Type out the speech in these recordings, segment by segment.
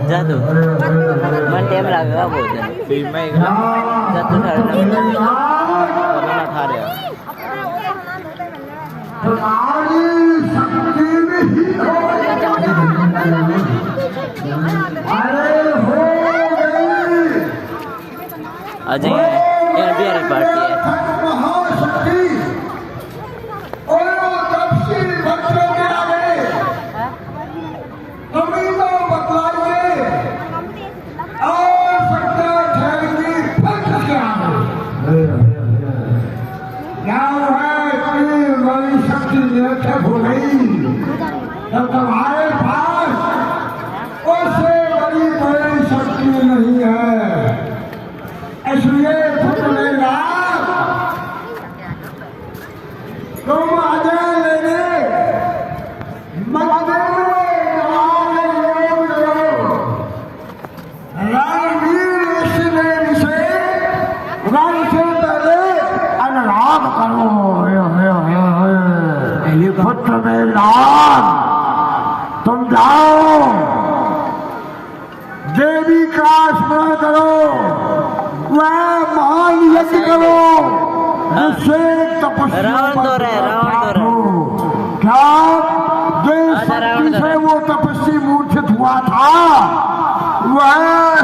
जा तू मन टाइम लगेगा बहुत फिर मैं जा तू खा रहे आज बिहार पार्टी है हमारे पास उससे बड़ी कोई शक्ति नहीं है, इसलिए तुम आजा लेने मंदिर रणवीर से रण से पहले अनुराग करो पुत्र में राम तुम जाओ देवी का स्मरण करो वह महान यज्ञ करो जिससे तपस्या क्या जिस शक्ति से वो तपस्वी मूर्छित हुआ था वह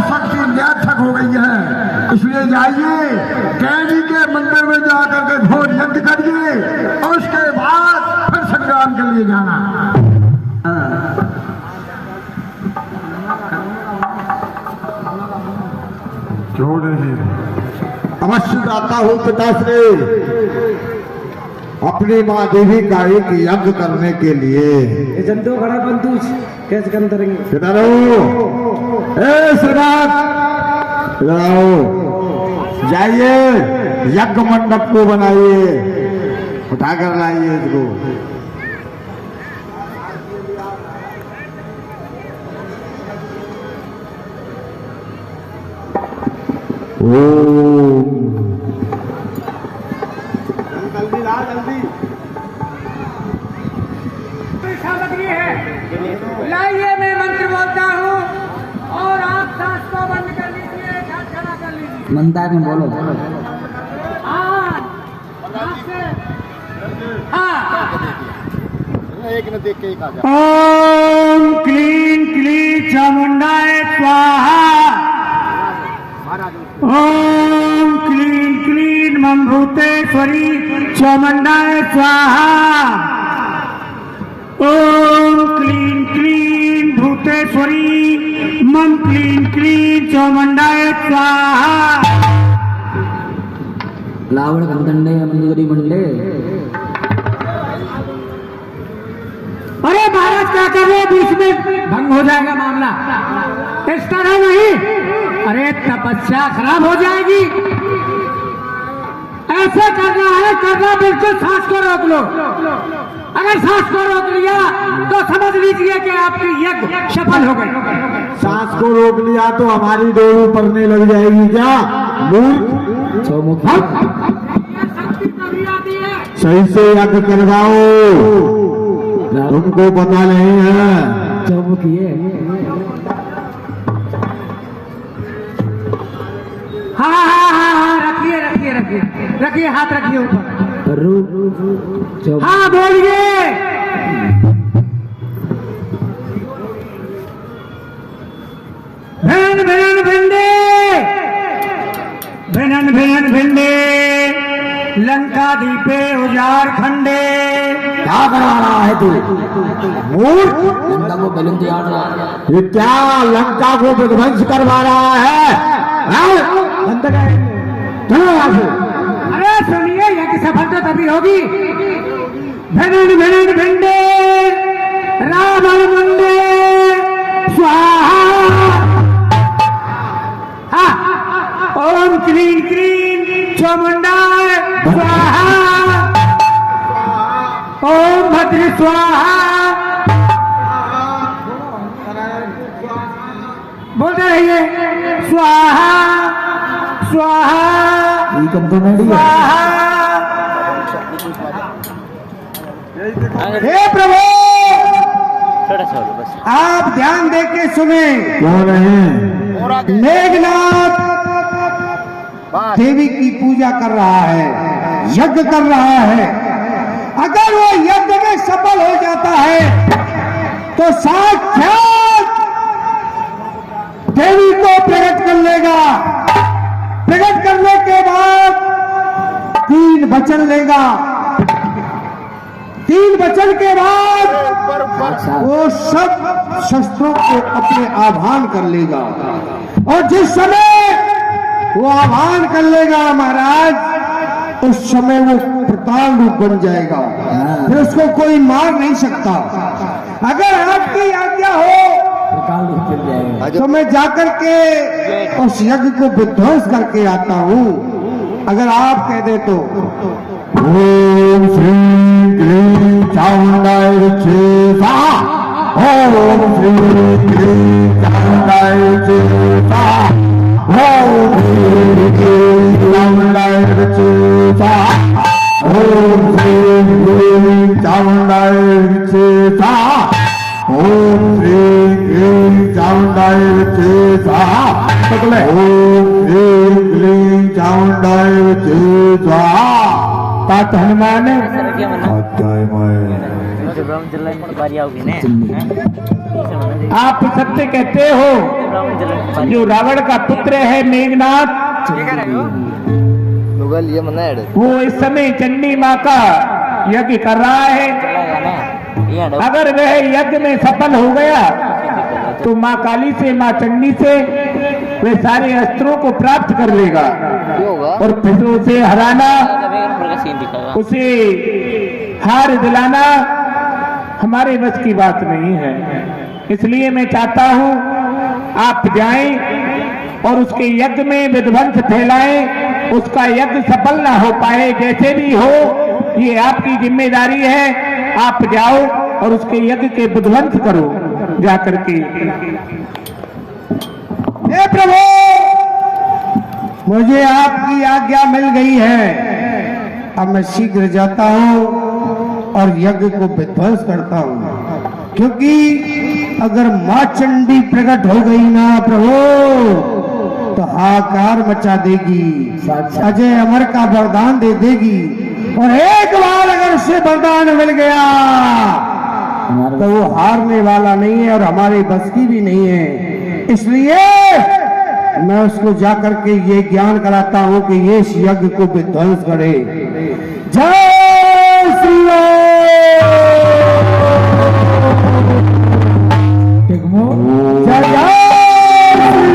शक्ति निरर्थक हो गई है, इसलिए जाइए कैदी के मंदिर में जाकर के घोर यज्ञ करिए और उसके बाद फिर संग्राम के लिए जाना। क्यों नहीं अवश्य जाता हूँ पिताश्री अपनी माँ देवी का एक यज्ञ करने के लिए। जंतु खड़ा बंदूक कैसे काम करेंगे? जाइए यज्ञ मंडप को बनाइए, उठाकर लाइए इसको। जल्दी ला जल्दी सामग्री है लाइए, मैं मंत्र बोलता हूँ और आप सांस को बंद कर लीजिए, खड़ा कर लीजिए। मनता में बोलो एक न देख के एक आ जा। ओम क्लीं क्लीं चामुंडाय स्वाहा। ओम क्लीं क्लीं मम भूतेश्वरी चामुंडाय स्वाहा। ओम क्लीं क्लीं भूतेश्वरी मम क्लीं क्लीं चामुंडाय स्वाहा। लावण कंदंडे मंजूरी मंडले। अरे महाराज क्या कर रहे हैं? बीच में भंग हो जाएगा मामला, इस तरह नहीं। अरे तपस्या खराब हो जाएगी, ऐसे करना है, करना बिल्कुल। सांस को रोक लो, अगर सांस को रोक लिया तो समझ लीजिए कि आपकी यज्ञ सफल हो गई। सांस को रोक लिया तो हमारी डोरी पड़ने लग जाएगी क्या? सही से यज्ञ करवाओ, तुमको पता नहीं है। हाँ हाँ हाँ हाँ, रखिए रखिए रखिए रखिए, हाथ रखिए ऊपर। हाँ बोलिए। भेन भेन भिंडे, भेनन भेनन भिंडे, लंका दीपे उजार खंडे। क्या करा रहा है तू? मूर्ख, लंका को बैलून तैयार रहा। ये क्या लंका को विध्वंस करवा रहा है? चलो यहाँ से। अरे सुनिए, यज्ञ सफलता तभी होगी। भेनन भेनन भिंडे, रावण मुंडे स्वाहा। हाँ, ओम क्लीं क्लीं चामुंडाय स्वाहा। ओम भद्र स्वाहा। बोलते रहिए, स्वाहा स्वाहा स्वाहा। हे प्रभु, छोड़ो बस। आप ध्यान दे के सुने। क्यों नहीं? मेघनाथ देवी की पूजा कर रहा है, यज्ञ कर रहा है। अगर वो यज्ञ में सफल हो जाता है तो साक्षात देवी को प्रकट कर लेगा। प्रकट करने के बाद 3 वचन लेगा। 3 वचन के बाद वो सब शस्त्रों को अपने आह्वान कर लेगा। और जिस समय वो आह्वान कर लेगा महाराज, उस समय वो प्रताल रूप बन जाएगा। फिर उसको कोई मार नहीं सकता। अगर आपकी आज्ञा हो तो मैं जाकर के उस यज्ञ को विध्वंस करके आता हूँ। अगर आप कह दे तो। ओम श्री क्लीं चामुंडाय विच्चे स्वाहा। ओम श्री क्लीं चामुंडाय विच्चे स्वाहा। ओम श्री क्लीं चामुंडाय विच्चे स्वाहा। ओम श्री क्लीं चामुंडाय विच्चे स्वाहा। ओम श्री क्लीं चामुंडाय विच्चे स्वाहा। ओम श्री क्लीं चामुंडाय विच्चे स्वाहा। तात हनुमान सर क्या मना अध्याय में मुझे ब्राह्मण चल की बारी आओगी ने। आप सत्य कहते हो। ब्राह्मण चल की बारी जो रावण का पुत्र है मेघनाथ, क्या कर रहे हो मुगल ये मना है वो इस समय चंडी माँ का यज्ञ कर रहा है। चलेगा ना ये हटो। अगर वह यज्ञ में सफल हो गया तो माँ काली से, माँ चंडी से वे सारे अस्त्रों को प्राप्त कर लेगा क्यों होगा और फिर उसे हराना, का सीन दिखागा। उसे हार दिलाना हमारे बस की बात नहीं है। इसलिए मैं चाहता हूं आप जाएं और उसके यज्ञ में विध्वंस फैलाएं। उसका यज्ञ सफल ना हो पाए, जैसे भी हो, ये आपकी जिम्मेदारी है। आप जाओ और उसके यज्ञ के विध्वंस करो जाकर के। हे प्रभु, मुझे आपकी आज्ञा मिल गई है। अब मैं शीघ्र जाता हूँ और यज्ञ को विध्वंस करता हूँ, क्योंकि अगर माँ चंडी प्रकट हो गई ना प्रभु तो हाहाकार मचा देगी, अजय अमर का वरदान दे देगी। और एक बार अगर उसे वरदान मिल गया तो वो हारने वाला नहीं है और हमारे बस की भी नहीं है। इसलिए मैं उसको जाकर के ये ज्ञान कराता हूं कि ये इस यज्ञ को विध्वंस करे। जय श्री राम। जय जय श्री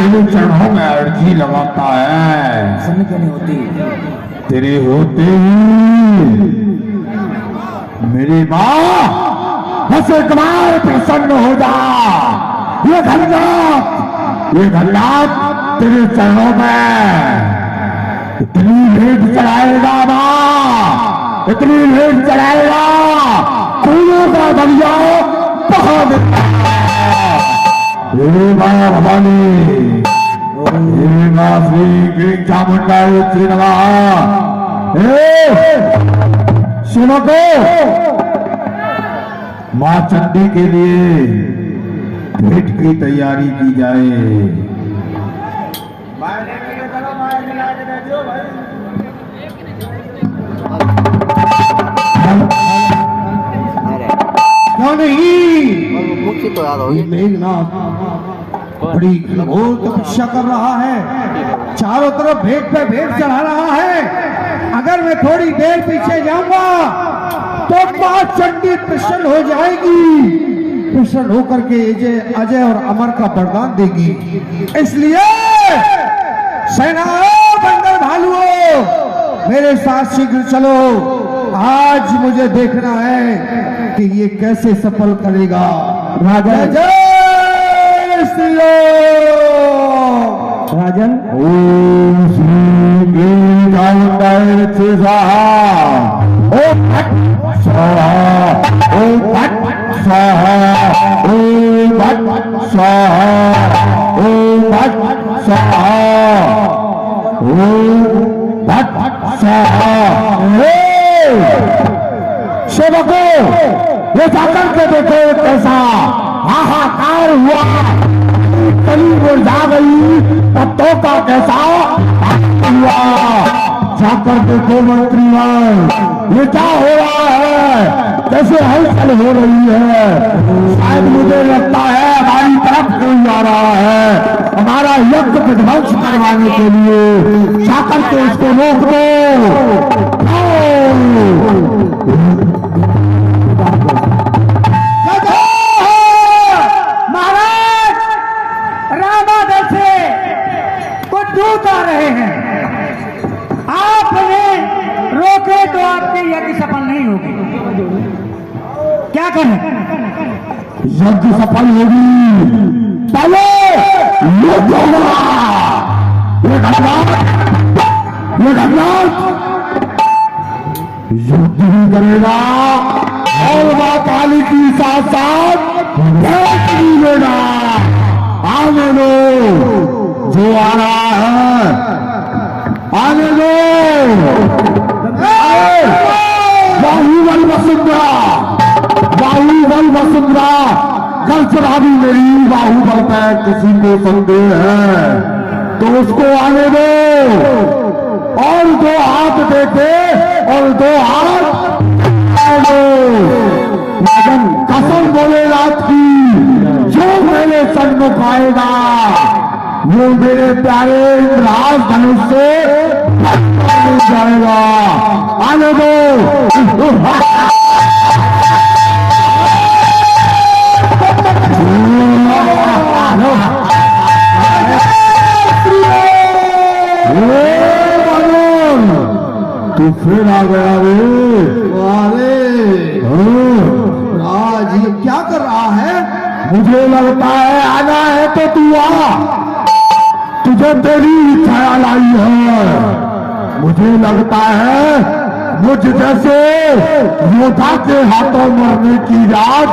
तेरे चरणों में अर्जी लगाता है। समझ नहीं होती तेरे होते ही मेरी माँ बस एक बार प्रसन्न हो जा। ये घरनाथ तेरे चरणों में इतनी भेंट चढ़ाएगा माँ, इतनी भेंट चढ़ाएगा फूलों का दरिया बहा देता। हे माँ भवानी, हे माँ श्री क्लीं चामुंडाय विच्चे नमः। सुनो तो, माँ चंडी के लिए भेंट की तैयारी की जाए। क्यों नहीं? मुख्य तो याद होगी। मेघनाथ बड़ी घोर तपस्या कर रहा है, चारों तरफ भेंट पे भेंट चढ़ा रहा है। अगर मैं थोड़ी देर पीछे जाऊंगा तो मां चंडी प्रसन्न हो जाएगी, प्रसन्न होकर के अजय और अमर का वरदान देगी। इसलिए सेनाओं, बंदर भालुओं, मेरे साथ शीघ्र चलो। आज मुझे देखना है कि ये कैसे सफल करेगा। राजन जय श्री राम। राजन ओम श्री सेवकों, ये जाकर के देखो कैसा हाहाकार हुआ, कली मुरझा गई, पत्तों का कैसा हुआ। जाकर देखो मंत्रीगण, ये क्या हो रहा है, कैसे हलचल हो रही है। शायद मुझे लगता है हमारी तरफ कोई आ रहा है, हमारा यज्ञ विध्वंस करवाने के लिए। जाकर के इसको रोक दो। महाराज, रामादल से कुछ दूत आ रहे हैं, आपने रोके तो आपकी यज्ञ सफल नहीं होगी। क्या करें? यज्ञ सफल होगी, पहले युद्ध होगा। ये घटनाथ युद्ध भी करेगा और मां काली की साथ साथ देख भी लेगा। आने दो, जो आ रहा है आने दो। बाहुबल वसुंधरा, बाहुबल वसुंधरा, कल चढ़ा भी मेरी बाहुबल पर किसी को संदेह है तो उसको आने दो। और दो हाथ देके और दो हाथ मगन कसम बोले रात की, जो मेरे सन्मुख आएगा वो मेरे प्यारे इंद्रहास धनुष से मिल जाएगा। आने दो। तू फिर आ गया रे। अरे आज ये क्या कर रहा है? मुझे लगता है आना है तो तू आ, तुझे तेरी ख्याल आई है। मुझे लगता है मुझ जैसे योद्धा के हाथों मरने की रात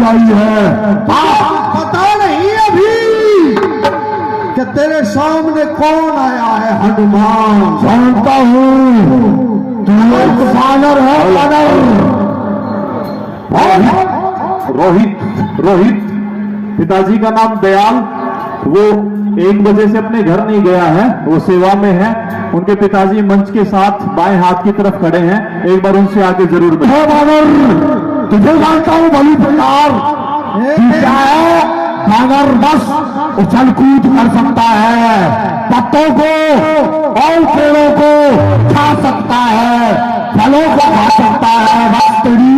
आई है। पता नहीं अभी कि तेरे सामने कौन आया है। हनुमान। जानता हूँ तू एक बानर है, बानर। रोहित पिताजी का नाम दयाल, वो 1 बजे से अपने घर नहीं गया है, वो सेवा में है। उनके पिताजी मंच के साथ बाएं हाथ की तरफ खड़े हैं, एक बार उनसे आके जरूर मिले। बानर, तुझे जानता हूँ भली प्रकार, क्या है बानर बस उछल कूद कर सकता है, पत्तों को और पेड़ों को खा सकता है, फलों को खा सकता है। बस तेरी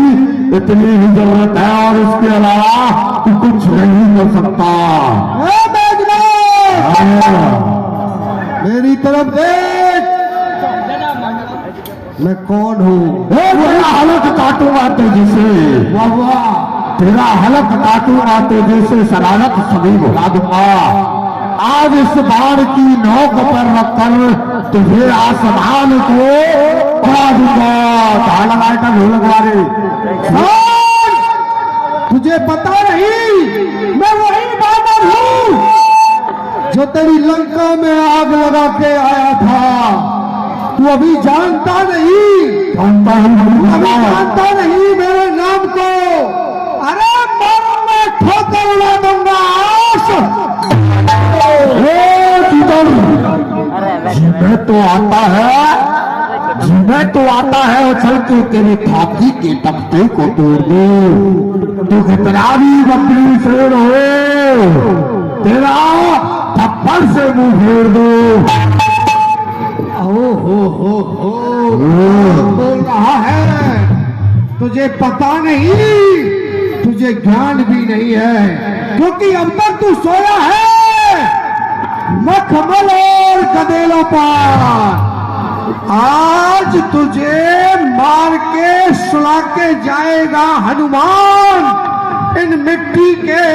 इतनी ही जरूरत है और इसके अलावा तू कुछ नहीं कर सकता। मेरी तरफ देख, मैं कौन हूँ? तेरा हलक काटूंगा तेजी से, तेरा हलक काटूंगा तेजी से, शरारत सभी भुला दूंगा। आज इस बाण की नोक पर रखकर तुझे आसमान को उड़ा दूंगा। कहा लगाए का ढोल लगवा रे। तुझे पता नहीं मैं वही बानर हूँ जो तेरी लंका में आग लगा के आया था। तू अभी जानता नहीं, जानता हूँ, अभी जानता नहीं मेरे नाम को। अरे मैं ठोकर उड़ा दूंगा। जिन्हें तो आता है, जिन्हें तो आता है उछल के तेरी छाती के तख्ते को तोड़ दो। तू कितना भी बकरी शेर हो, तेरा थप्पड़ से मुंह फेर दो। हो बोल रहा है, तुझे पता नहीं, तुझे ज्ञान भी नहीं है, क्योंकि अब तक तू सोया है मखमल और गदेलों पर। आज तुझे मार के सुला के जाएगा हनुमान इन मिट्टी के।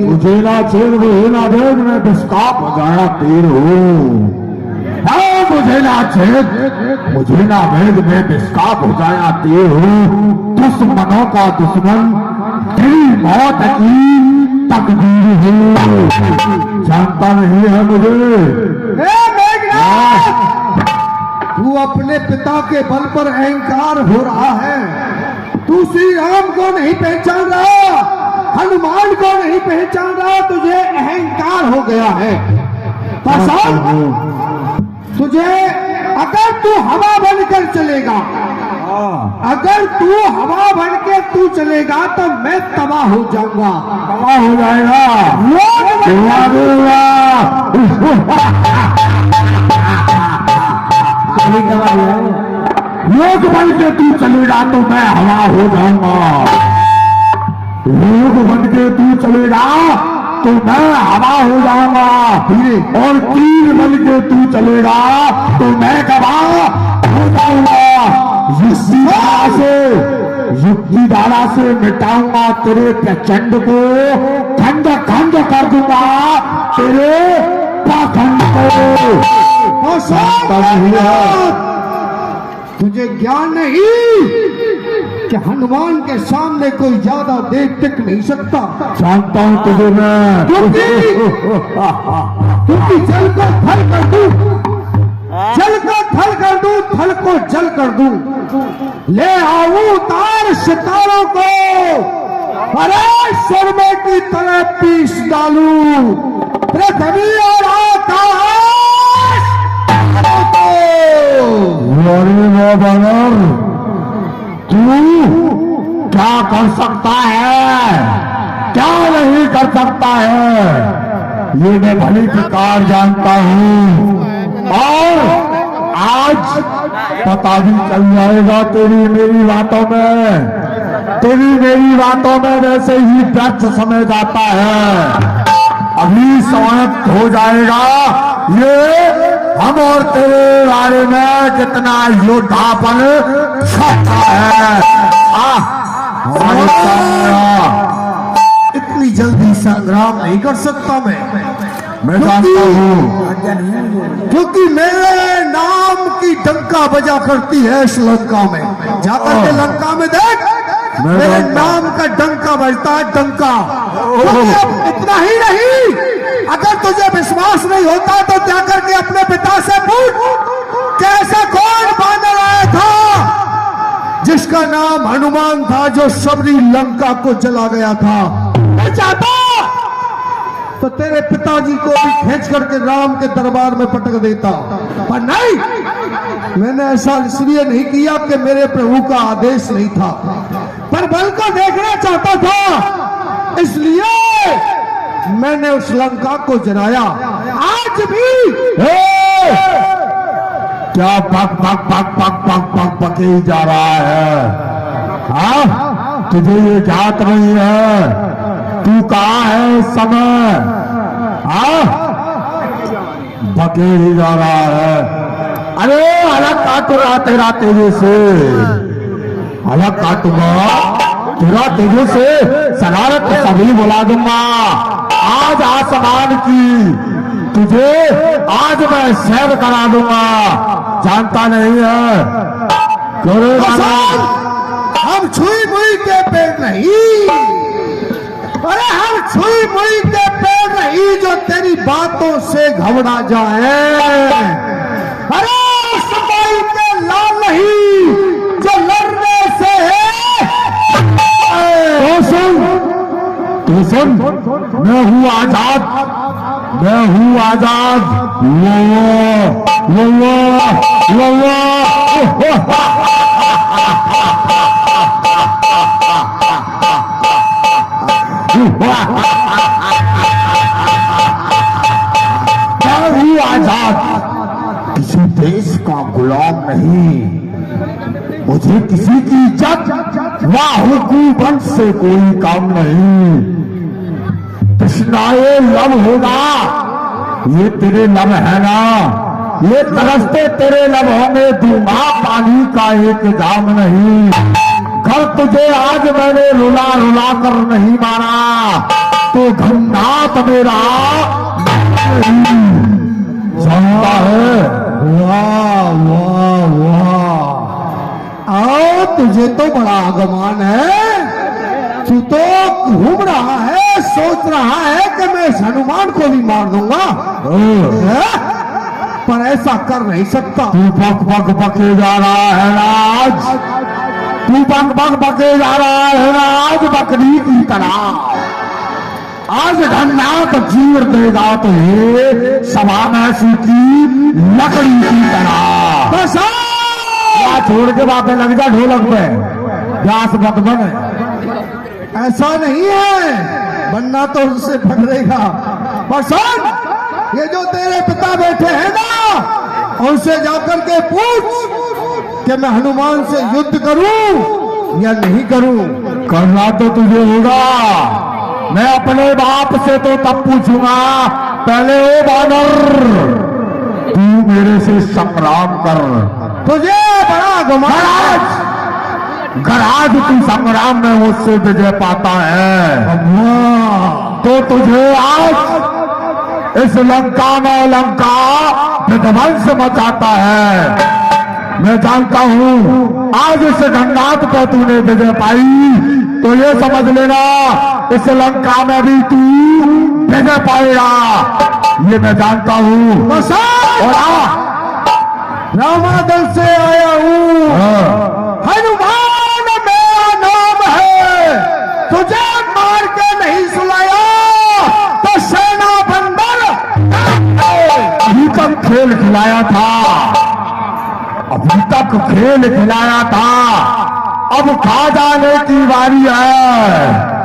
मुझे ना छेद मुझे ना भेद मैं बिस्काप हो जाया तीर हूँ। मुझे ना छेद मुझे ना भेद मैं बिस्काप हो जाया तीर हूँ। दुश्मनों का दुश्मन तेरी मौत की तकदीर है। जानता नहीं है मुझे। तू अपने पिता के बल पर अहंकार हो रहा है। तू श्री राम को नहीं पहचान रहा, हनुमान को नहीं पहचान रहा, तुझे अहंकार हो गया है। तुझे अगर तू हवा बनकर चलेगा, अगर तू हवा बन के तू चलेगा तो मैं तबाह हो जाऊंगा। तबाह हो जाएगा। लोग बन के तू चलेगा तो मैं हवा हो जाऊंगा। लोग बन के तू चलेगा तो मैं हवा हो जाऊंगा। और तीर बन के तू चलेगा तो मैं गवाह हो जाऊंगा। युक्ति धारा से मिटाऊंगा तेरे प्रचंड को, खंड खंड कर दूंगा तेरे पाखंड को। तुझे ज्ञान नहीं कि हनुमान के सामने कोई ज्यादा देर टिक नहीं सकता। जानता हूं तुझे मैं। क्योंकि जल को थल कर दूं, जल को थल कर दूं, थल को जल कर दूं, ले आऊं तार सितारों को, अरे शर्मे की तरह पीस डालूं पृथ्वी और आकाश। बानर तू क्या कर सकता है, क्या नहीं कर सकता है, ये मैं भली प्रकार जानता हूँ। और आज पता भी चल जाएगा तेरी मेरी बातों में, तेरी मेरी बातों में वैसे ही व्यर्थ समय जाता है। अभी समाप्त हो जाएगा ये हम और तेरे बारे में कितना योद्धापन सकता है। इतनी जल्दी संग्राम नहीं कर सकता मैं जानता हूँ, क्योंकि मेरे नाम की डंका बजा करती है इस लंका में। जाकर के लंका में देख, मेरे नाम का डंका बजता है, डंका। इतना ही नहीं, अगर तुझे विश्वास नहीं होता तो जाकर के अपने पिता से पूछ कैसा कौन बानर आया था जिसका नाम हनुमान था, जो सबरी लंका को जला गया था। मैं चाहता तो तेरे पिताजी को भी खींच करके राम के दरबार में पटक देता, पर नहीं, मैंने ऐसा इसलिए नहीं किया कि मेरे प्रभु का आदेश नहीं था, पर बल को देखना चाहता था, इसलिए मैंने उस लंका को जलाया। आज भी क्या पक पक पक पक पक पक पके जा रहा है? हाँ, तुझे ये ज्ञात नहीं है तू कहाँ है इस समय? हाँ, पके ही जा रहा है। अरे अलग काटूंगा तेरा तेजे से, अलग काटूंगा तेरा तेजे से, शरारत सभी बुला दूंगा। आज आसमान की तुझे आज मैं सैर करा दूंगा, जानता नहीं है? हम छुई मुई के पेड़ नहीं, अरे हम छुई मुई के पेड़ नहीं जो तेरी बातों से घबरा जाए। अरे सफाई के लाल नहीं जो लड़ने से तू सुन, मैं हूँ आजाद, मैं हूँ आजाद। मैं हूँ आजाद, किसी देश का गुलाम नहीं। मुझे किसी की इज्जत व हुकूमत से कोई काम नहीं। कृष्णाए लब होगा, ये तेरे लब है ना, ये तरसते तेरे लब होंगे, दूंगा पानी का एक जाम नहीं। अगर तुझे आज मैंने रुला रुला कर नहीं मारा तो घननाथ मेरा जानता है। वाह वाह वाह, आओ तुझे तो बड़ा आगमान है। तू तो घूम रहा है, सोच रहा है कि मैं इस हनुमान को भी मार दूंगा, है? पर ऐसा कर नहीं सकता। तू बक बक बके जा रहा है राज, तू बक बक बके जा रहा है राज बकरी की तरह। आज घननाथ चीर देगा तो ये सभा में सूखी लकड़ी की तरह। बस या छोड़ के बातें लग जा ढोलक पे, व्यास मत बने। ऐसा नहीं है, बनना तो उससे पकड़ेगा। पर सुन, ये जो तेरे पिता बैठे हैं ना, उनसे जाकर के पूछ कि मैं हनुमान से युद्ध करूं या नहीं करूं। करना तो तुझे होगा। मैं अपने बाप से तो तब पूछूंगा, पहले ओ बानर तू मेरे से संग्राम कर। तुझे बड़ा गुमान, गराज तू संग्राम में मुझसे विजय पाता है तो तुझे आज इस लंका में लंका विध्वंस मचाता है। मैं जानता हूं आज इस घननाथ पर तूने विजय पाई तो ये समझ लेना इस लंका में भी तू विजय पाएगा, ये मैं जानता हूं। और रामादल से आया हूं, हनुमान मेरा नाम है। तुझे मार के नहीं सुलाया तो सेना बंदर अभी तक खेल खिलाया था, अभी तक खेल खिलाया था, अब खा जाने की बारी है।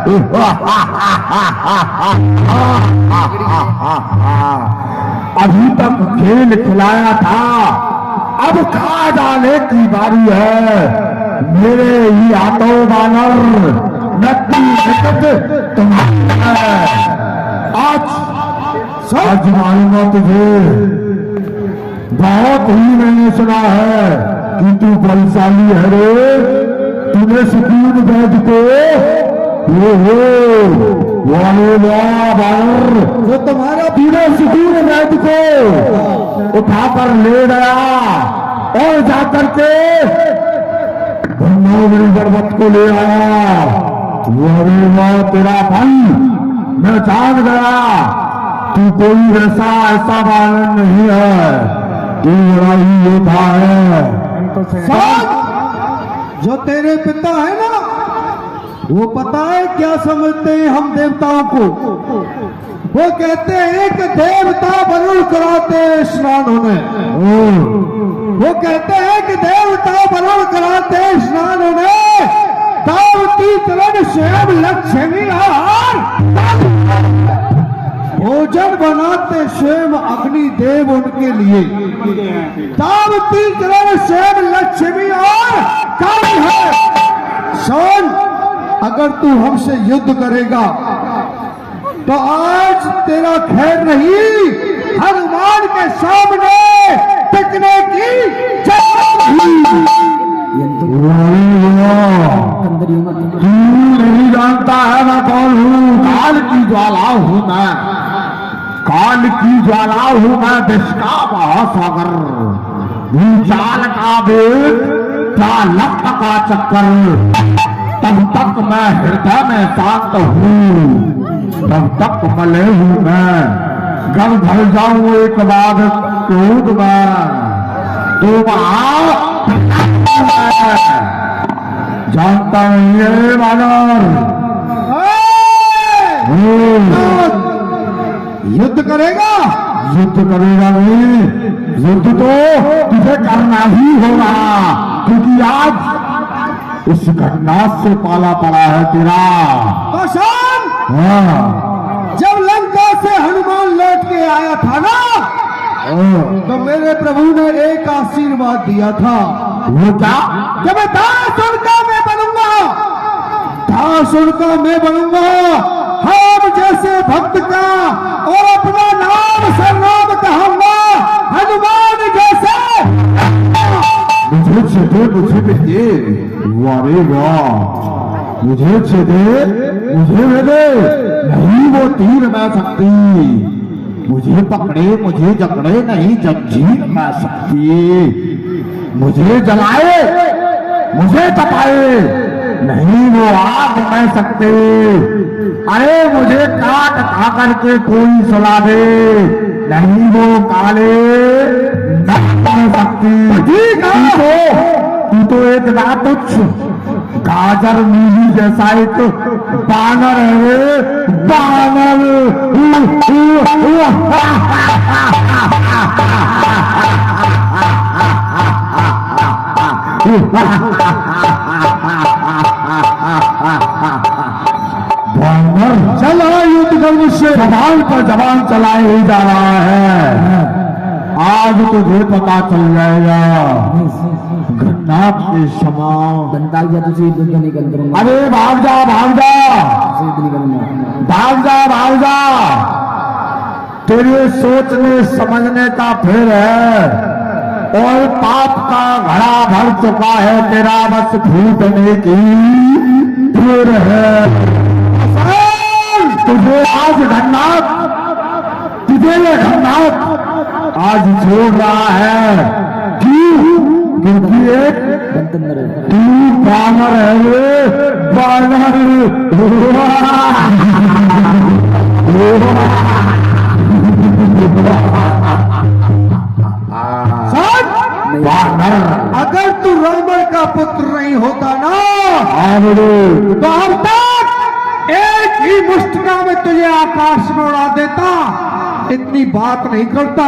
अभी तक खेल खिलाया था, अब खा जाने की बारी है। मेरे ही हाथों बानर नक्की निकट तुम्हारा है। आज मारूंगा तुझे। बहुत ही मैंने सुना है कि तू बलशाली है रे। तूने सुकून बैठ को वाह बानर, जो तुम्हारा तूने सुकून बैठ को उठाकर ले गया और जाकर के ब्रह्मावली पर्वत को ले आया। वाह तेरा भाई, मैं जान गया तू कोई वैसा ऐसा बानर नहीं है, तू बड़ा ही योद्धा है। जो तेरे पिता है ना, वो पता है क्या समझते हैं हम देवताओं को? वो कहते हैं कि देवता वरुण कराते स्नान होने। वो कहते हैं कि देवता वरुण कराते स्नान होने, तावती चरण स्वयं लक्ष्मी आहार, भोजन बनाते स्वयं अग्नि देव उनके लिए। तावती चरण स्वयं लक्ष्मी और काली है। सोन, अगर तू हमसे युद्ध करेगा तो आज तेरा खैर नहीं, हनुमान के सामने टिकने की जरूरत नहीं। तू नहीं जानता है मैं कौन हूँ? काल की ज्वाला हूँ मैं, काल की ज्वाला हूँ मैं, विष का महासागर, भूचाल का वेग, चालक का चक्कर। तब तक मैं हृदय में शांत हूँ, तब तक मले हूँ मैं। जब भर जाऊं एक बार क्रोध में तो जानता हूँ ये बानर युद्ध करेगा? युद्ध करेगा नहीं, युद्ध तो तुझे करना ही होगा, क्योंकि आज इस घटना से पाला पड़ा है तेरा। पाषाण, हाँ, जब लंका से हनुमान लौट के आया था ना, तो मेरे प्रभु ने एक आशीर्वाद दिया था। वो क्या? कि मैं दासुर का मैं बनूंगा, दासुर का मैं बनूंगा, हम जैसे भक्त का और अपना नाम सर्वनाम कहूंगा, हनुमान जैसे। मुझे दे, वारे वाह, मुझे दे, मुझे दे, नहीं वो तीर मैं सकती, मुझे पकड़े मुझे जकड़े नहीं जंजीर मैं सकती, मुझे जलाए मुझे तपाए नहीं वो आग मैं सकते, अरे मुझे काट खा करके कोई सुला दे नहीं वो काले मैं सकती। तू तो एक ना तुच्छ गाजर नीली जैसा एक बानर है रे, बानर। चल रहा युद्ध करने से जबान पर जबान चलाए ही जा रहा है, आज तुझे पता चल जाएगा घन्नाथ के समान। अरे भाग जा भाग जा भाग जा भाग जा, तेरे सोचने समझने का फिर है और पाप का घड़ा भर चुका है, तेरा बस फूटने की फिर है। तुझे आज घन्नाथ, तुझे ये घन्नाथ आज छोड़ रहा है, क्यों? क्योंकि एक तू बानर है रे, बानर। अगर तू रावण का पुत्र नहीं होता ना तो हम तक एक ही मुष्टिका में तुझे आकाश में उड़ा देता, इतनी बात नहीं करता।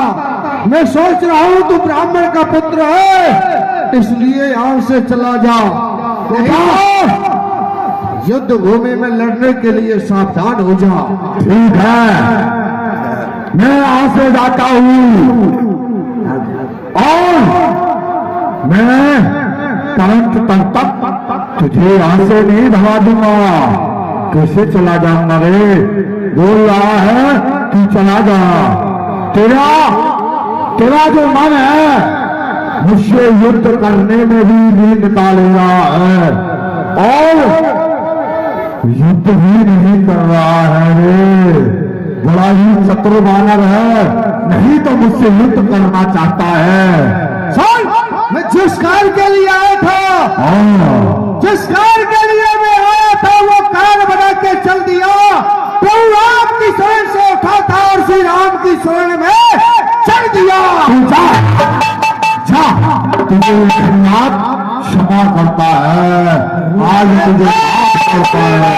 मैं सोच रहा हूं तू ब्राह्मण का पुत्र है इसलिए यहां से चला जा, युद्ध भूमि में लड़ने के लिए सावधान हो जा। ठीक है, मैं यहां से जाता हूं और मैं तुरंत तक तुझे यहां से नहीं भगा दूंगा। कैसे चला जाऊंगा रे? बोल रहा है तू चला जा, तेरा जो मन है मुझसे युद्ध करने में भी नहीं निकाल रहा है और युद्ध भी नहीं कर रहा है रे, बड़ा ही चतुर बानर है, नहीं तो मुझसे युद्ध करना चाहता है। सुन, मैं जिस कार्य के लिए आया था, जिस कार्य के लिए मैं आया था वो कार्य बना के चल दिया। प्रभु राम की शरण से उठा था और श्री राम की शरण में चढ़ दिया। तुझे घन्नाथ क्षमा करता है, आज तुझे माफ करता है।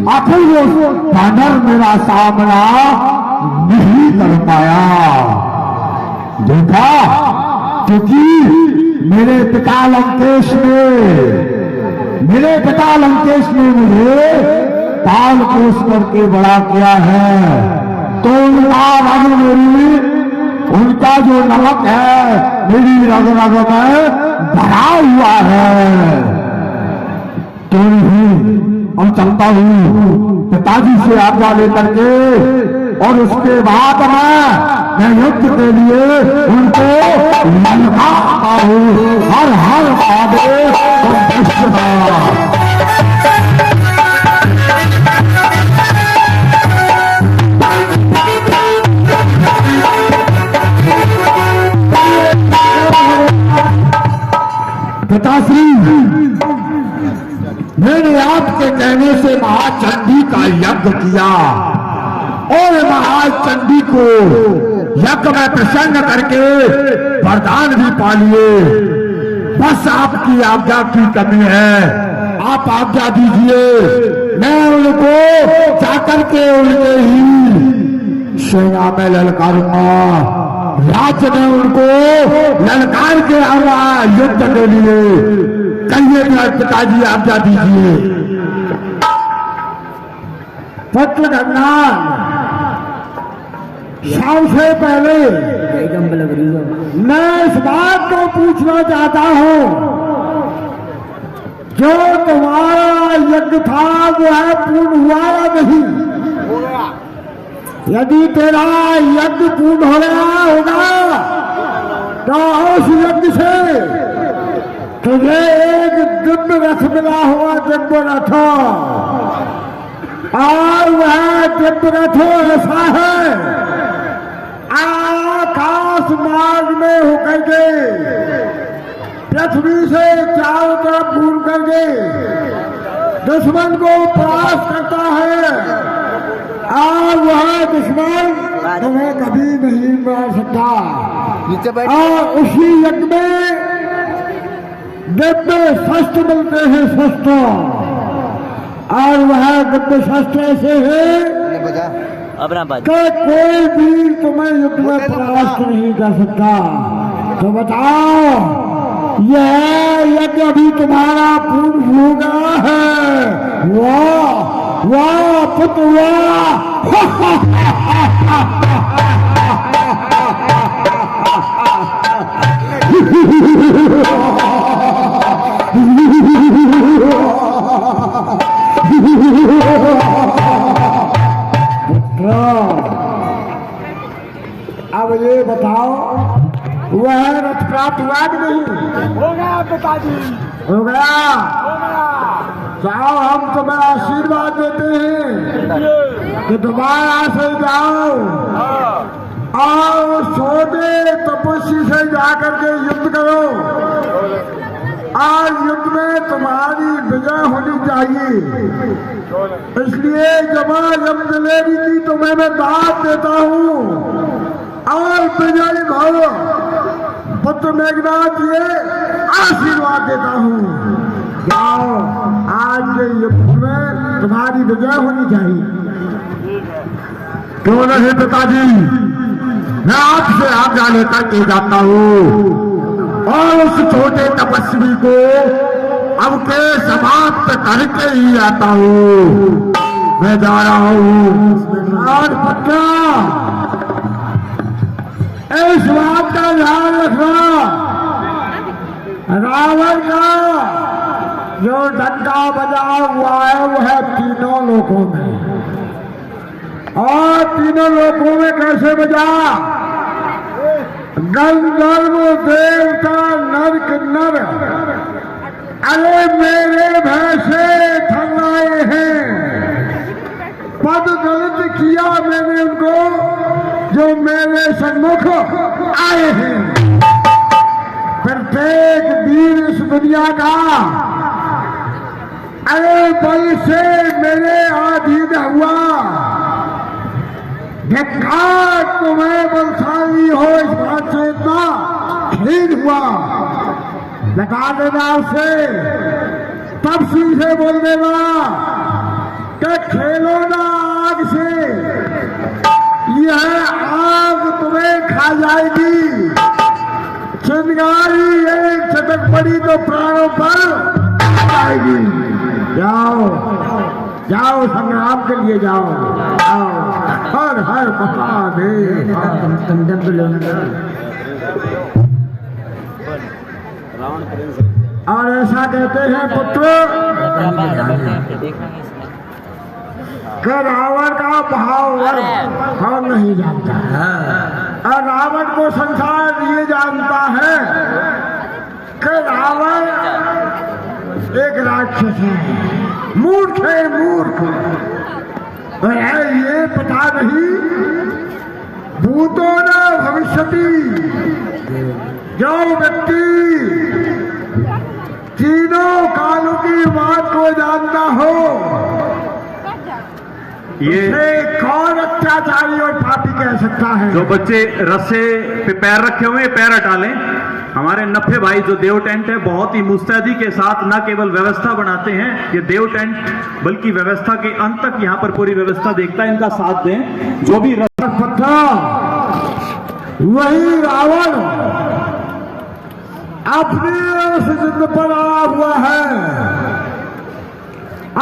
आखिर वो बानर मेरा सामना नहीं कर पाया, देखा, क्योंकि मेरे पिता लंकेश ने मुझे पाल पोस करके बड़ा किया है, तो उनका रंग उनका जो नमक है मेरी रग रग में भरा हुआ है। तो नहीं, और चलता हूँ पिताजी से आज्ञा लेकर के, और उसके बाद मैं युद्ध के लिए उनको ललकारता हूँ। हर हर महादेव। पिताश्री, मैंने आपके कहने से महाचंडी का यज्ञ किया और महाचंडी को यज्ञ में प्रसन्न करके वरदान भी पा लिए। बस आपकी आज्ञा की कमी है, आप आज्ञा दीजिए, मैं उनको जाकर के उनके ही सेना में ललकारूंगा, राज्य में उनको ललकार के आऊंगा युद्ध के लिए। कहिए पिताजी आज्ञा दीजिए। पुत्र घन्नाथ, शाम से पहले मैं इस बात को पूछ पूछना चाहता हूं, जो तुम्हारा यज्ञ था वो है पूर्ण हुआ या नहीं? यदि तेरा यज्ञ पूर्ण हो गया होगा तो उस यज्ञ से तुझे एक दिव्य रथ मिला हुआ, दिव्य रथ, और वह दिव्य रथ ऐसा है, आकाश मार्ग में होकर के पृथ्वी से चारों तरफ घूम करके दुश्मन को परास्त करता है, और वह दुश्मन तुम्हें कभी नहीं मार सकता। और उसी यज्ञ में दिव्य शस्त्र मिलते हैं, शस्त्र, और वह दिव्य शस्त्र ऐसे है अपना बात कि कोई भी तुम्हें युद्ध में परास्त नहीं कर सकता। तो बताओ, यह यज्ञ अभी तुम्हारा पूर्ण हो गया है। वाह वाह पुत्र वाह। अब ये बताओ, वह रथ प्राप्त हुआ कि नहीं? हो गया पिताजी, हो गया। जाओ, हम तुम्हें आशीर्वाद देते हैं कि दोबारा से जाओ और छोटे तपस्वी से जाकर के युद्ध करो, और युद्ध में तुम्हारी विजय होनी चाहिए। इसलिए जब जलेबी की तुम्हें मैं दाद देता हूँ और विजय भव पुत्र मेघनाथ ये आशीर्वाद देता हूँ। जाओ, आज के युद्ध में तुम्हारी विजय होनी चाहिए। क्यों नहीं पिताजी, मैं आपसे आज्ञा लेकर के जाता हूँ और उस छोटे तपस्वी को अब के समाप्त करके ही आता हूँ। मैं जा रहा हूँ। और पक्का इस बात का ध्यान रखना, रावण का जो डंका बजा हुआ है वो है तीनों लोकों में, और तीनों लोकों में कैसे बजा? गंधर्व, देवता, नर किन्नर अरे मेरे भय से थर्राए हैं। पद दलित किया मैंने उनको जो मेरे सन्मुख आए हैं। प्रत्येक वीर इस दुनिया का अरे बल से मेरे अधीन हुआ। धिक्कार तुम्हें बलशाली हो इस बात से इतना खेद हुआ। बता देना उसे, तब से बोल देना कि खेलो ना आग से, यह आग तुम्हें खा जाएगी। चिंगारी एक चटक पड़ी तो प्राणों पर आएगी। जाओ जाओ, संग्राम के लिए जाओ। जाओ, हर हर महादेव। और ऐसा कहते हैं पुत्र कि रावण का भाव हम नहीं जानता, और रावण को संसार ये जानता है कि रावण एक राक्षस है, मूर्ख है, मूर्ख। और ये पता नहीं भूतो न भविष्यति, जो व्यक्ति तीनों कालों की बात को जानता हो, ये कौन अत्याचारी और पापी कह सकता है? जो बच्चे रस्से पे पैर रखे हुए हैं, पैर हटा लें। हमारे नफे भाई जो देव टेंट है बहुत ही मुस्तैदी के साथ न केवल व्यवस्था बनाते हैं, ये देव टेंट बल्कि व्यवस्था के अंत तक यहाँ पर पूरी व्यवस्था देखता है। इनका साथ दें। जो भी वही रावण अपने उस जिद पर आया हुआ है,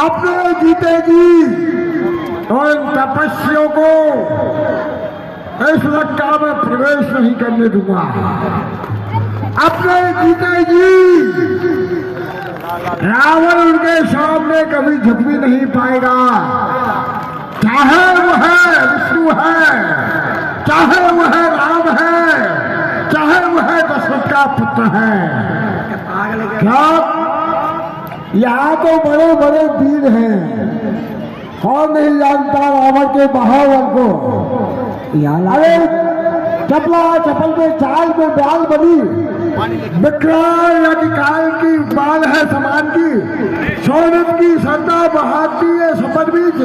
अपने जीते जी और इन तपस्वियों को इस लंका में प्रवेश नहीं करने दूंगा। अपने जीते जी रावण उनके सामने कभी झुक भी नहीं पाएगा। चाहे वह विष्णु है, चाहे वह राम है, चाहे वह दशरथ का पुत्र है। क्या यहाँ तो बड़े बड़े वीर हैं, कौन नहीं जानता रावण के बहावर को। अरे चपला चपल में चाल में ब्याल बनी, विकराल अधिकार की बाल है समान की, सोनत की श्रद्धा बहाती है सफर बीच,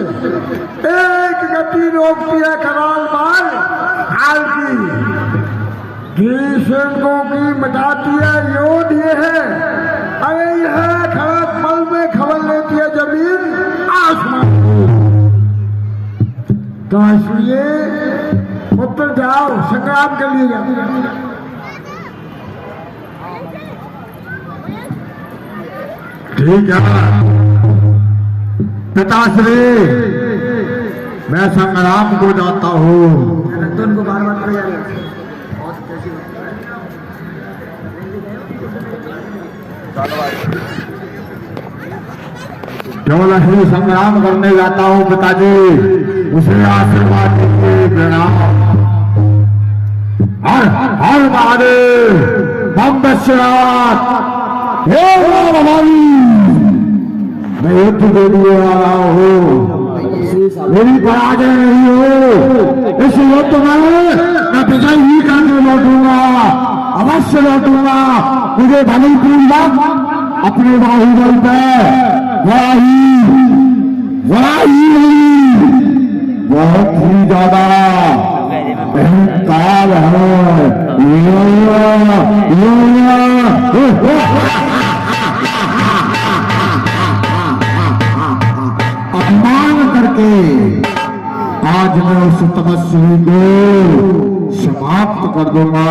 एक गति रोकती है कराल बाल हाल की, सिंहों की मिटाती है योद ये है। अरे यह खड़ा पल में खबर लेती है जमीन आसमान की। तो इसलिए पुत्र जाओ संग्राम के लिए जाओ। ठीक है पिताश्री, मैं संग्राम को जाता हूँ। उनको बार बार क्यों नहीं संग्राम करने जाता हूँ पिताजी, उसे आशीर्वाद दीजिए। प्रणाम। हर हर महादेव, बम विश्वनाथ, हे भवानी, मैं युद्ध के लिए आ रहा हूँ, मेरी पराजय नहीं हो। इस युद्ध में मैं विजय ही करके लौटूंगा, अवश्य लौटूंगा। मुझे भली पूर्वक अपने बाहुबल पे बहुत ही ज्यादा अहंकार है। अपमान करके आज मैं उस तपस्वी को समाप्त कर दूंगा।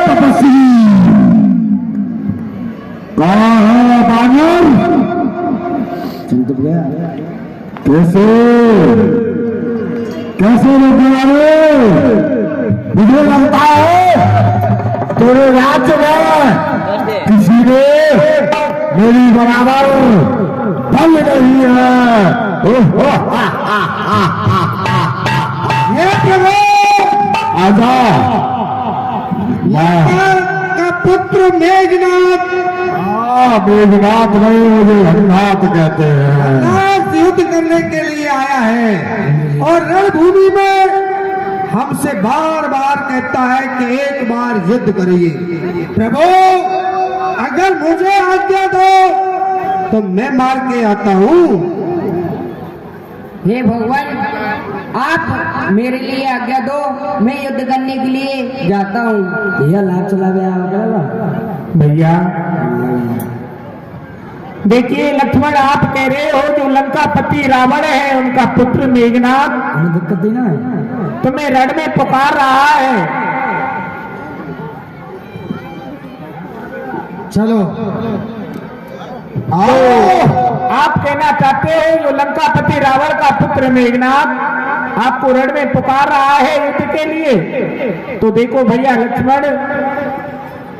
तपस्वी कहाँ है बानर? चिंतित गया कैसे कैसे रोकेगा रे? मुझे लगता है तेरे राज्य में किसी ने मेरी बराबर बल नहीं है। ये प्रभु आजा, का पुत्र मेघनाथ। मेघनाथ नहीं, मुझे हरनाथ कहते हैं। युद्ध करने के लिए आया है और रणभूमि में हमसे बार बार कहता है कि एक बार युद्ध करिए। प्रभु अगर मुझे आज्ञा दो तो मैं मार के आता हूँ। हे भगवान, आप मेरे लिए आज्ञा दो, मैं युद्ध करने के लिए जाता हूँ। भैया लाभ चला गया भैया देखिए लक्ष्मण, आप कह रहे हो जो लंकापति रावण है उनका पुत्र मेघनाथ हमें दिक्कत देना है, तुम्हें रण में पुकार रहा है। चलो आप कहना चाहते हो जो लंकापति रावण का पुत्र मेघनाथ आपको रण में पुकार रहा है युद्ध के लिए? तो देखो भैया लक्ष्मण,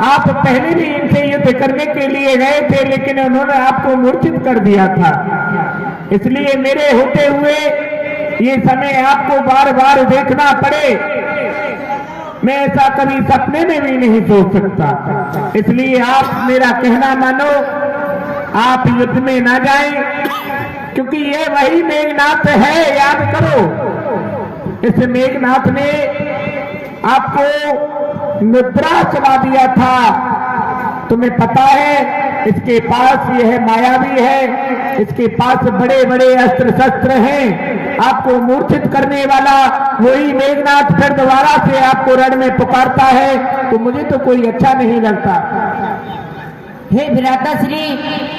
आप पहले भी इनसे युद्ध करने के लिए गए थे, लेकिन उन्होंने आपको मूर्छित कर दिया था। इसलिए मेरे होते हुए ये समय आपको बार बार देखना पड़े, मैं ऐसा कभी सपने में भी नहीं सोच सकता। इसलिए आप मेरा कहना मानो, आप युद्ध में ना जाएं, क्योंकि ये वही मेघनाथ है, याद करो। इस मेघनाथ ने आपको निद्रा चला दिया था। तुम्हें पता है इसके पास यह मायावी है, इसके पास बड़े बड़े अस्त्र शस्त्र हैं। आपको मूर्छित करने वाला वही मेघनाथ फिर दोबारा से आपको रण में पुकारता है, तो मुझे तो कोई अच्छा नहीं लगता। हे भ्राता श्री,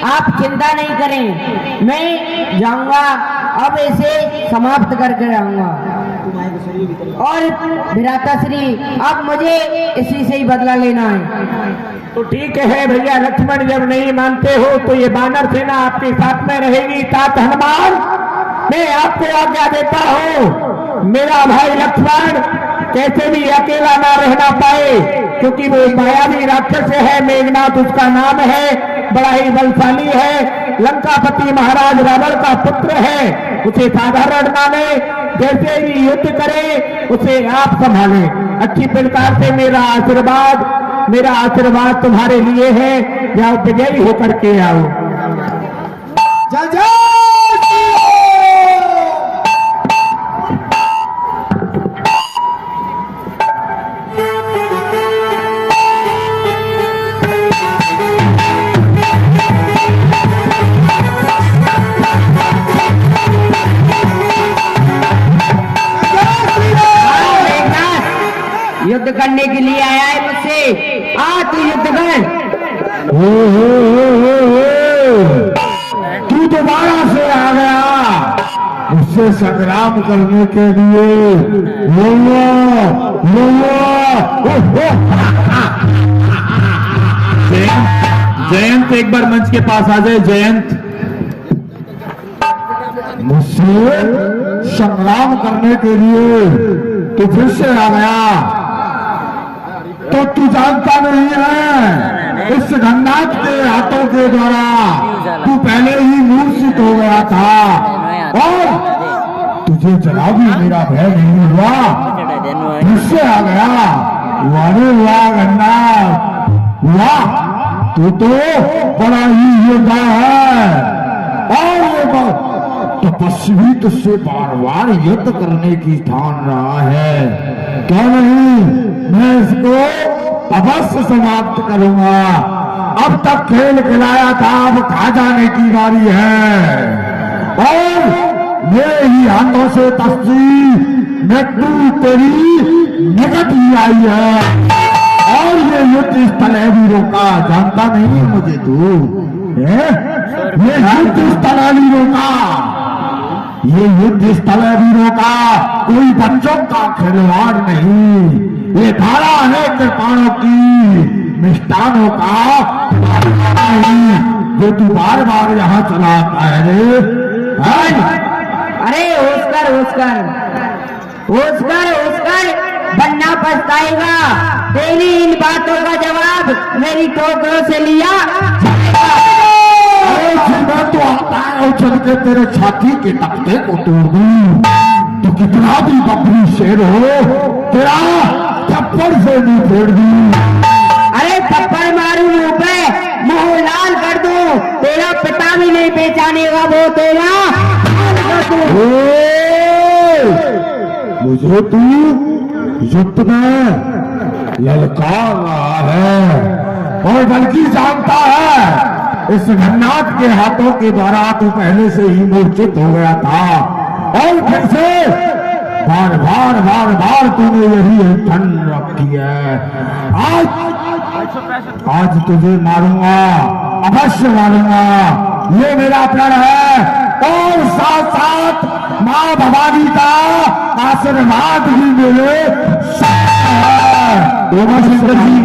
आप चिंता नहीं करें, मैं जाऊंगा, अब इसे समाप्त करके आऊंगा। और भ्राता श्री, अब मुझे इसी से ही बदला लेना है। तो ठीक है भैया लक्ष्मण, जब नहीं मानते हो तो ये वानर सेना आपके साथ में रहेगी। तात हनुमान, मैं आपको आज्ञा देता हूँ, मेरा भाई लक्ष्मण कैसे भी अकेला ना रहना पाए, क्योंकि वो मायावी राक्षस है, मेघनाथ उसका नाम है, बड़ा ही बलशाली है, लंकापति महाराज रावण का पुत्र है, उसे साधारण माने, जैसे भी युद्ध करे उसे आप संभाले। अच्छी प्रकार से मेरा आशीर्वाद तुम्हारे लिए है, जाओ विजयी होकर के आओ। जय जय युद्ध करने के लिए आया है मुझसे, आ तू युद्ध कर। तू दोबारा से आ गया मुझसे संग्राम करने के लिए। जयंत एक बार मंच के पास आ जाए। जयंत, मुझसे संग्राम करने के लिए तू फिर से आ गया, तो तू जानता नहीं है इस घन्नाथ के हाथों के द्वारा तू पहले ही मूर्छित हो गया था, और तुझे जरा भी मेरा भय नहीं हुआ, फिर से आ गया। वारे वाह घन्नाथ, वाह, तू तो बड़ा ही योद्धा है, और तपस्वी तुझसे बार बार युद्ध करने की ठान रहा है। क्या नहीं, मैं इसको अवश्य समाप्त करूंगा। अब तक खेल खिलाया था, अब खा जाने की बारी है, और मेरे ही हाथों से तस्वीर मृत्यु तेरी निकट ही आई है, और ये युद्ध स्थल है वीरों का, जानता नहीं मुझे तू? ये युद्ध स्थल है वीरों का, ये युद्ध स्थल है वीरों का, कोई बच्चों का खिलवाड़ नहीं। ये धारा है कृपाणों की, मिष्टानों का नहीं, जो तू बार बार यहाँ चला आता है रे। अरे होश कर, बनना पछताएगा। तेरी इन बातों का जवाब मेरी टोकरों से लिया जाएगा। अरे मैं तो आता है उछल के तेरे छाती के तख्ते को तोड़ दूं। तो कितना भी बकरी शेर हो, तेरा थप्पड़ से नहीं फेर दूं। अरे थप्पड़ मारू मुंह पे, मुंह लाल कर दूं, तेरा पिता भी नहीं पहचानेगा वो तेरा हाल कर दूं। मुझे तू युद्ध में ललकार रहा है, और बल्कि जानता है इस घन्नाथ के हाथों के द्वारा तू पहले से ही मूर्छित हो गया था, और फिर से बार बार तूने यही ठंड रखी है। आज तुझे मारूंगा, अवश्य मारूंगा, ये मेरा प्रण है, और साथ साथ माँ भवानी का आशीर्वाद भी मेरे उमाशंकर जी,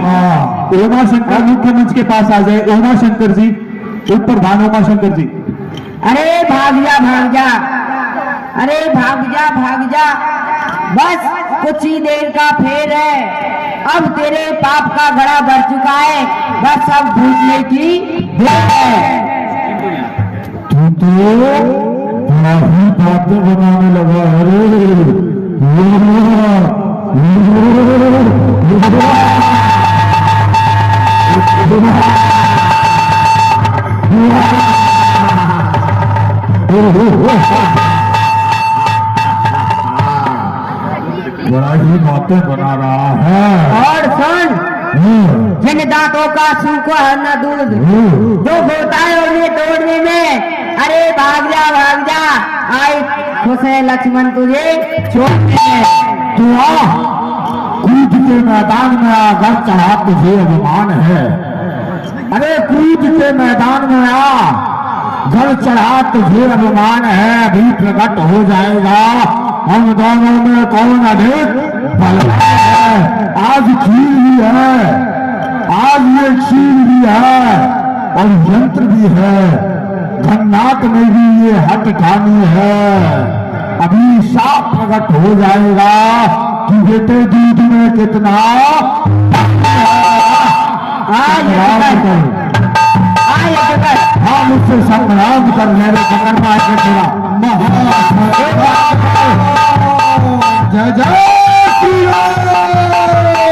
उमाशंकर मुख्य मंच के पास आ जाए। उमाशंकर जी, उप प्रधान उमाशंकर जी। अरे भाग जा, बस कुछ ही देर का फेर है, अब तेरे पाप का घड़ा भर चुका है, बस अब भूलने की देर है। तू तो बड़ा ही बातें बनाने लगा है रे। बड़ा ही बातें बना रहा है। और सुन, जिन दांतों का सूखा है न दूध, जो होता है उन्हें तोड़ने में, अरे भाग जा, आई खुश है लक्ष्मण तुझे छोड़ने में। तू आ, कूद के मैदान में आ, घर चढ़ा तुझे अभिमान है। अरे कूद के मैदान में आ, घर चढ़ा तुझे अभिमान है, अभी प्रकट हो जाएगा हम दोनों में कौन अधिक बलवान है। आज खीर भी है, आज ये खीर भी है, और यंत्र भी है, घन्नाथ में भी ये हट ठानी है। अभी साफ प्रकट हो जाएगा कि बेटे दूध में कितना हाँ मुझसे संग्राम कर मेरे पकड़ पाए के थोड़ा जय जय श्री राम।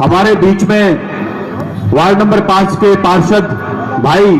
हमारे बीच में वार्ड नंबर 5 के पार्षद भाई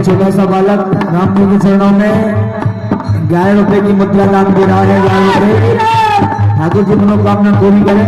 ये छोटा सा बालक राम जी के चरणों में 11 रुपए की मुद्रा दान दे रहा है। 11 रुपए ठाकुर जी मनोकामना पूरी करें।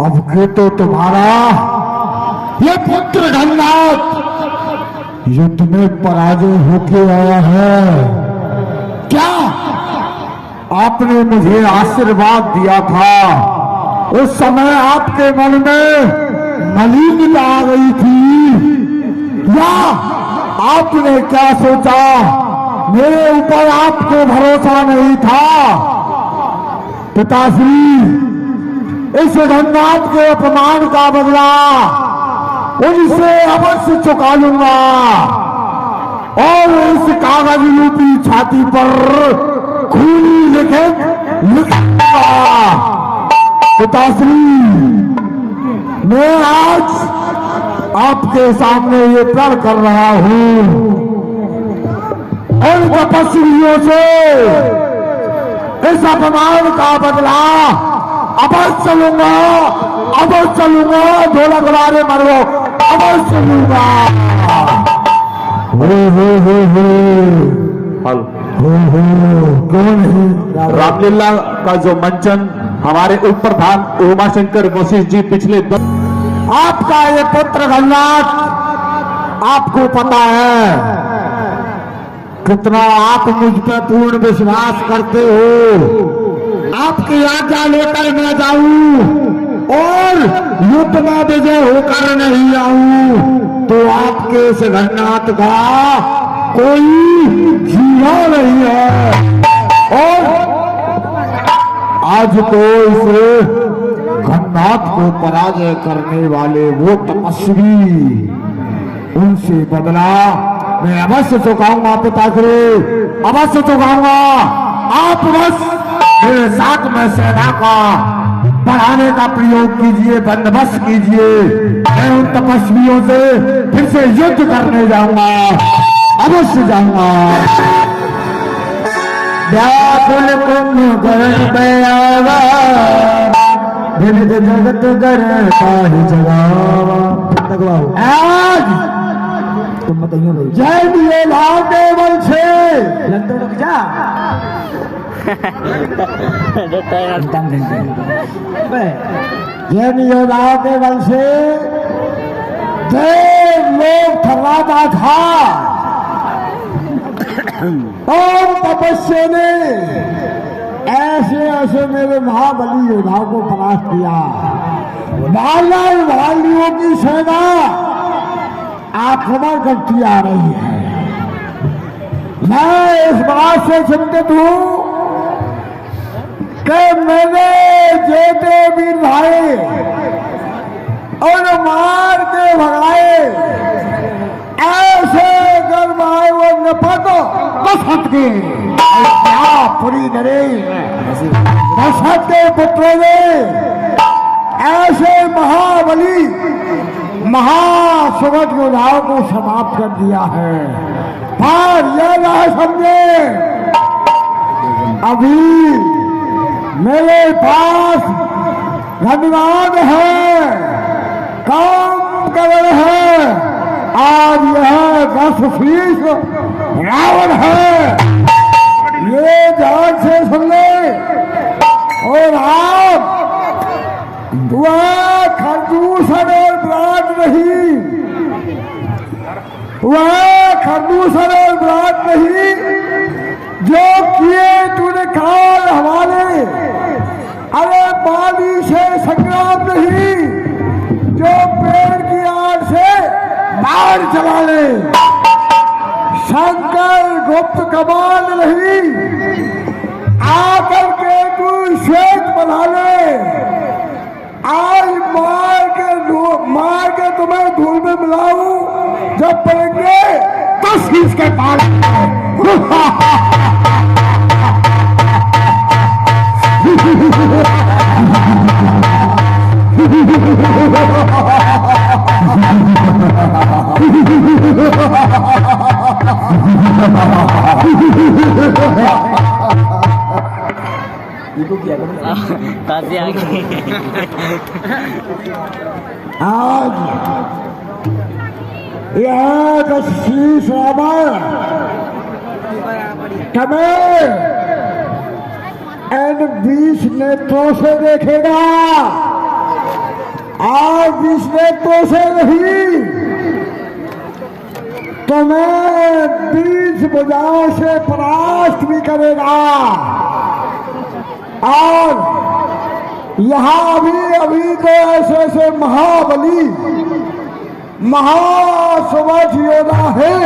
अब के तो तुम्हारा ये पुत्र धननाथ युद्ध में पराजय होके आया है। क्या आपने मुझे आशीर्वाद दिया था, उस समय आपके मन में मलिनता आ गई थी, या आपने क्या सोचा मेरे ऊपर आपको भरोसा नहीं था? पिताश्री, इस धननाथ के अपमान का बदला उनसे अवश्य चुका लूंगा और इस कागज रूपी छाती पर खूनी लिखूंगा। पिताश्री, मैं आज आपके सामने ये प्रण कर रहा हूं, उन तपस्वियों से इस अपमान का बदला अवश्य लूंगा, अवश्य लूंगा। ढोलक वाले मरो, अवश्य लूंगा। रामलीला का जो मंचन हमारे उप प्रधान उमाशंकर वशिष्ठ जी पिछले आपका ये पुत्र धननाथ, आपको पता है कितना आप मुझ पर पूर्ण विश्वास करते हो। आपकी आज्ञा लेकर मैं जाऊं और युद्ध में विजय होकर नहीं आऊं तो आपके इस धननाथ का कोई जीवा नहीं है। और आज तो इस धननाथ को पराजय करने वाले वो तपस्वी, उनसे बदला मैं अवश्य चुकाऊंगा। पिताश्री, अवश्य चुकाऊंगा। आप बस मेरे साथ में सेना का बढ़ाने का प्रयोग कीजिए, बंदोबस्त कीजिए। मैं उन तपस्वियों से फिर से युद्ध करने जाऊंगा, अवश्य जाऊंगा। व्याकुल कुंभ गया विविध जगत करता ही जगावा। आज तुम बताइए भाई। जैन योद्धा केवल से लंदन रुक जा। जैन योद्धा केवल से देव लोग थर्राता था और तपस्या ने ऐसे ऐसे मेरे महाबली योद्धाओं को परास्त किया। भालियों की सेना आक्रमण करती आ रही है। मैं इस बात से चिंतित हूं कि मैंने जेते भी लाए और मार के भगाए, ऐसे गर्म आए वो नपत दशरथ के क्या पूरी करे। दशरथ के पुत्रों ने ऐसे महाबली महासुगत योद्धाओं को समाप्त कर दिया है। पर यह ना समझे, अभी मेरे पास धन्यवाद है, काम कर है। आज यह 10 शीश रावण है, ये ध्यान से सुन ले। और आप वह खरदूषण और विराट नहीं, वह खरदूषण और विराट नहीं जो किए तूने काल हमारे। अरे बाली से संग्राम नहीं जो पेड़ की आड़ से बाढ़ चला ले। शंकर गुप्त कमाल नहीं, आकर के तू श्वेत बना ले। आज मार के तुम्हें धूल में मिलाऊं, जब पड़ेंगे तो शीश के पास। ताज़ी आ गई। आज यह 10 शीश रावण तुम्हें इन 20 नेत्रों से देखेगा। आज 20 नेत्रों से नहीं, तुम्हें 20 भुजाओं से परास्त भी करेगा। और यहाँ अभी तो ऐसे ऐसे महाबली महासुवज योद्धा है।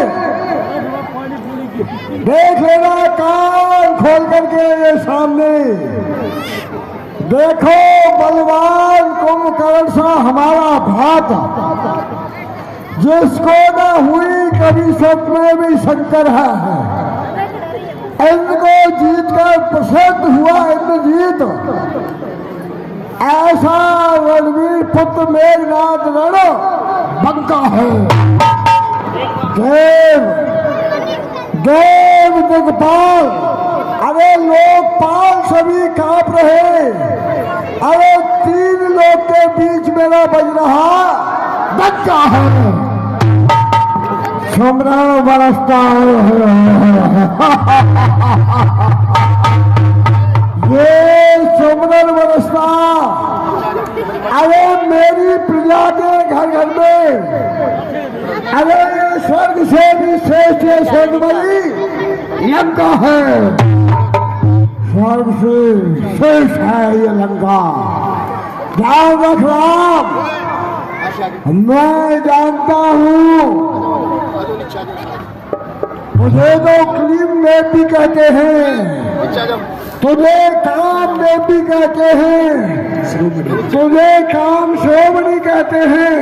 देख लेना कान खोल करके ये सामने देखो, बलवान कुंभकर्ण सा हमारा भ्राता, जिसको न हुई कभी सपने भी शंकर है। इनको जीत कर प्रसिद्ध हुआ इंद्रजीत। ऐसा रणवीर पुत्र मेघनाथ रण बंका है। देव दिग्पाल, अरे लोकपाल सभी कांप रहे। अरे 3 लोग के बीच मेरा बज रहा बंका है। सुमरन बरसता ये सुमरन बरसता। अरे मेरी प्रजा के घर घर में, अरे ये स्वर्ग से भी श्रेष्ठ स्वर्गमयी लंका है। स्वर्ग से श्रेष्ठ है ये लंका। ध्यान रख राम, मैं जानता हूँ तुझे तो क्लीम देव भी कहते हैं, तुझे काम देव भी कहते हैं, तुझे काम श्रोमणी कहते हैं,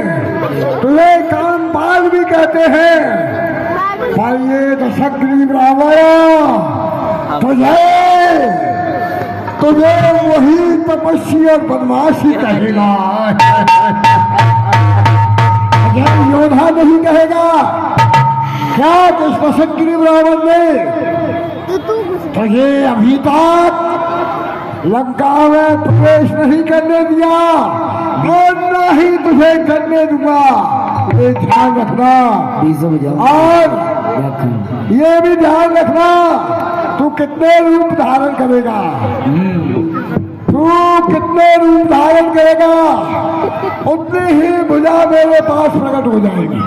तुझे काम पाल भी कहते हैं। पर ये तो सक्रीम रावण तुझे वही तपस्वी और बदमाशी कहेगा, योद्धा नहीं कहेगा। क्या कृष्ण सक्रीम रावण ने तुझे अभी तक लंका में प्रवेश नहीं करने दिया और न ही तुझे करने दूंगा। ये ध्यान रखना। और ये भी ध्यान रखना तू कितने रूप धारण करेगा, तू कितने रूप धारण करेगा उतनी ही भुजा मेरे पास प्रकट हो जाएगी।